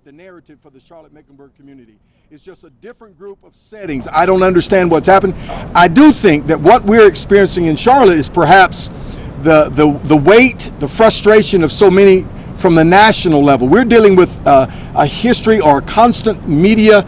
the narrative for the Charlotte-Mecklenburg community. It's just a different group of settings. I don't understand what's happened. I do think that what we're experiencing in Charlotte is perhaps the weight, the frustration of so many from the national level. We're dealing with a history or a constant media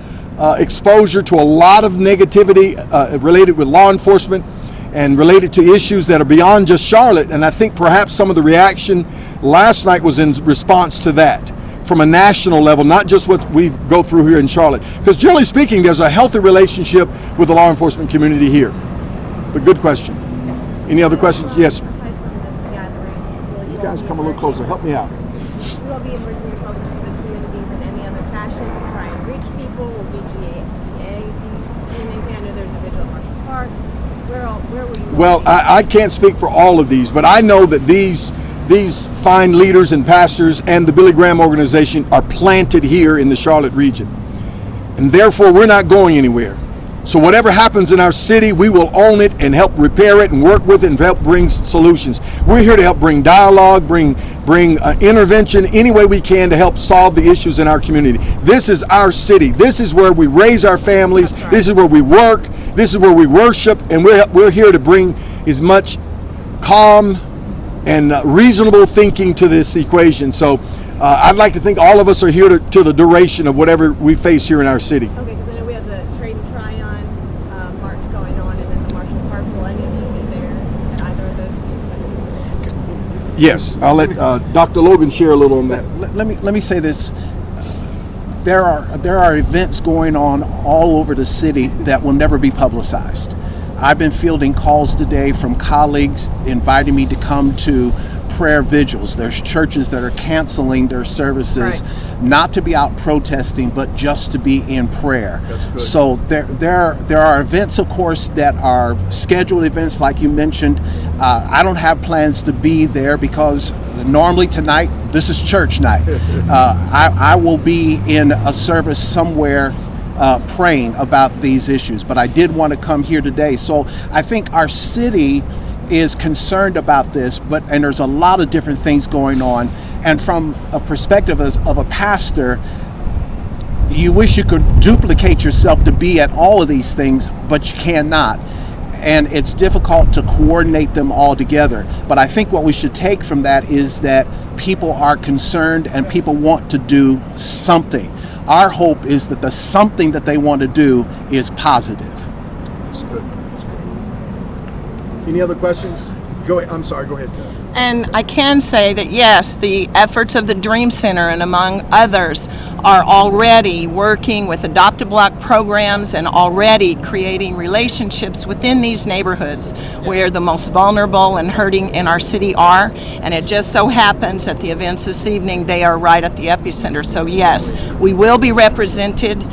exposure to a lot of negativity related with law enforcement and related to issues that are beyond just Charlotte. And I think perhaps some of the reaction last night was in response to that, from a national level, not just what we go through here in Charlotte. Because generally speaking, there's a healthy relationship with the law enforcement community here. But good question. Any other questions? Yes. You guys come a little closer. Help me out. You will be immersing yourselves into the communities in any other fashion to try and reach people? Will BGA do anything? I know there's a vigil at Marshall Park. Where will you? Well, I can't speak for all of these, but I know that these fine leaders and pastors and the Billy Graham organization are planted here in the Charlotte region. And therefore, we're not going anywhere. So whatever happens in our city, we will own it and help repair it and work with it and help bring solutions. We're here to help bring dialogue, bring intervention any way we can to help solve the issues in our community. This is our city. This is where we raise our families. Right. This is where we work. This is where we worship. And we're here to bring as much calm and reasonable thinking to this equation. So I'd like to think all of us are here to the duration of whatever we face here in our city. Okay, because I know we have the Trade and Try-On march going on, and then the Marshall Park. Will any of you be there at either of those events? Yes, I'll let Dr. Logan share a little on that. Let me say this. There are events going on all over the city that will never be publicized. I've been fielding calls today from colleagues inviting me to come to prayer vigils. There's churches that are canceling their services, right, not to be out protesting, but just to be in prayer. That's good. So there are events, of course, that are scheduled events like you mentioned. I don't have plans to be there because normally tonight, this is church night. I will be in a service somewhere praying about these issues, but I did want to come here today. So I think our city is concerned about this, and there's a lot of different things going on. And from a perspective of a pastor, you wish you could duplicate yourself to be at all of these things, but you cannot. And it's difficult to coordinate them all together. But I think what we should take from that is that people are concerned and people want to do something. Our hope is that the something that they want to do is positive. That's good. Any other questions? Go ahead. I'm sorry. Go ahead, Ted. And I can say that yes, the efforts of the Dream Center and among others are already working with Adopt a Block programs and already creating relationships within these neighborhoods where the most vulnerable and hurting in our city are. And it just so happens at the events this evening, they are right at the epicenter. So yes, we will be represented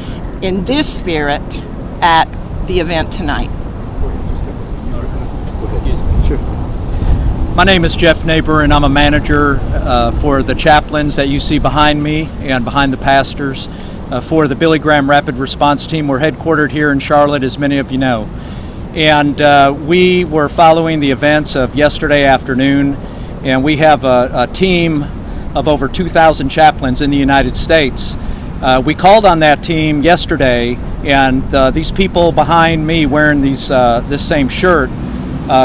in this spirit at the event tonight. Excuse me. Sure. My name is Jeff Neighbor, and I'm a manager for the chaplains that you see behind me and behind the pastors for the Billy Graham Rapid Response Team. We're headquartered here in Charlotte, as many of you know. And we were following the events of yesterday afternoon, and we have a team of over 2,000 chaplains in the United States. We called on that team yesterday, and these people behind me wearing this same shirt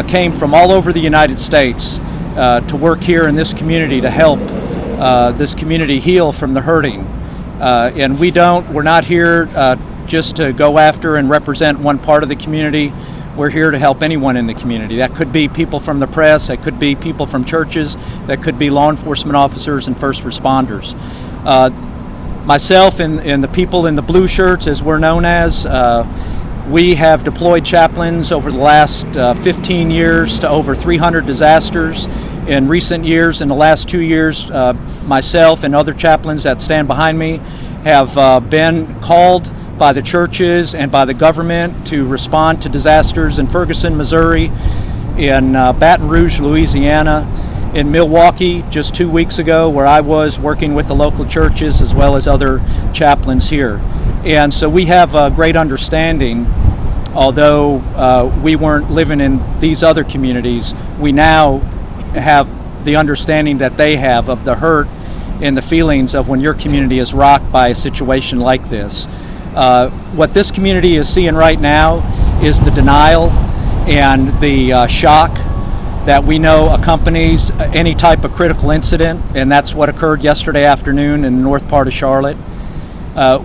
came from all over the United States to work here in this community to help this community heal from the hurting. And we're not here just to go after and represent one part of the community. We're here to help anyone in the community. That could be people from the press, that could be people from churches, that could be law enforcement officers and first responders. Myself and the people in the blue shirts, as we're known as, we have deployed chaplains over the last 15 years to over 300 disasters. In recent years, in the last 2 years, myself and other chaplains that stand behind me have been called by the churches and by the government to respond to disasters in Ferguson, Missouri, in Baton Rouge, Louisiana, in Milwaukee just 2 weeks ago, where I was working with the local churches as well as other chaplains here. And so we have a great understanding, although we weren't living in these other communities, we now have the understanding that they have of the hurt and the feelings of when your community is rocked by a situation like this. What this community is seeing right now is the denial and the shock that we know accompanies any type of critical incident, and that's what occurred yesterday afternoon in the north part of Charlotte.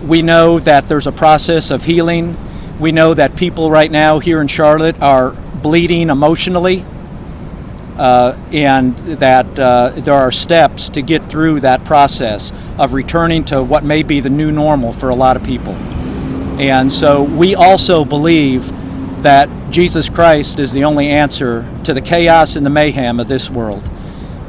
We know that there's a process of healing. We know that people right now here in Charlotte are bleeding emotionally, and that there are steps to get through that process of returning to what may be the new normal for a lot of people. And so we also believe that Jesus Christ is the only answer to the chaos and the mayhem of this world.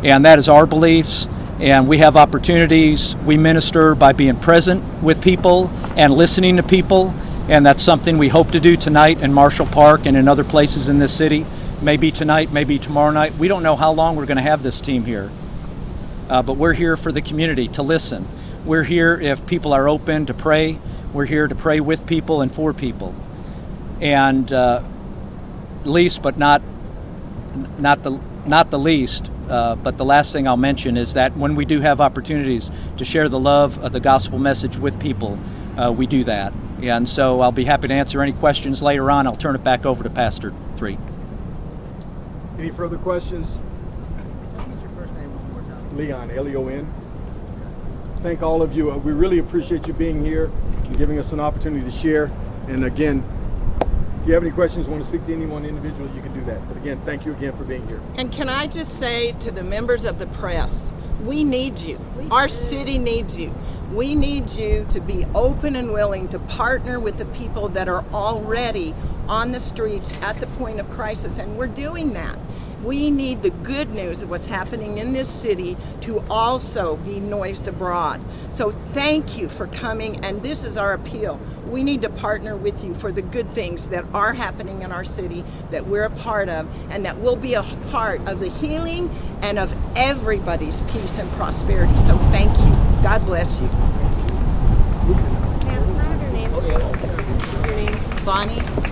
And that is our beliefs, and we have opportunities. We minister by being present with people and listening to people, and that's something we hope to do tonight in Marshall Park and in other places in this city. Maybe tonight, maybe tomorrow night. We don't know how long we're going to have this team here, but we're here for the community to listen. We're here if people are open to pray. We're here to pray with people and for people. And least but not the least, but the last thing I'll mention is that when we do have opportunities to share the love of the gospel message with people, we do that. And so I'll be happy to answer any questions later on. I'll turn it back over to Pastor 3. Any further questions? What's your first name one more time? Leon, L-E-O-N. Thank all of you. We really appreciate you being here and giving us an opportunity to share. And again, if you have any questions, want to speak to anyone individually, you can do that. But again, thank you again for being here. And can I just say to the members of the press, we need you. Our city needs you. We need you to be open and willing to partner with the people that are already on the streets at the point of crisis, and we're doing that. We need the good news of what's happening in this city to also be noised abroad. So thank you for coming, and this is our appeal. We need to partner with you for the good things that are happening in our city, that we're a part of, and that will be a part of the healing and of everybody's peace and prosperity. So thank you. God bless you. Ma'am, can I have your name? Your name? Bonnie?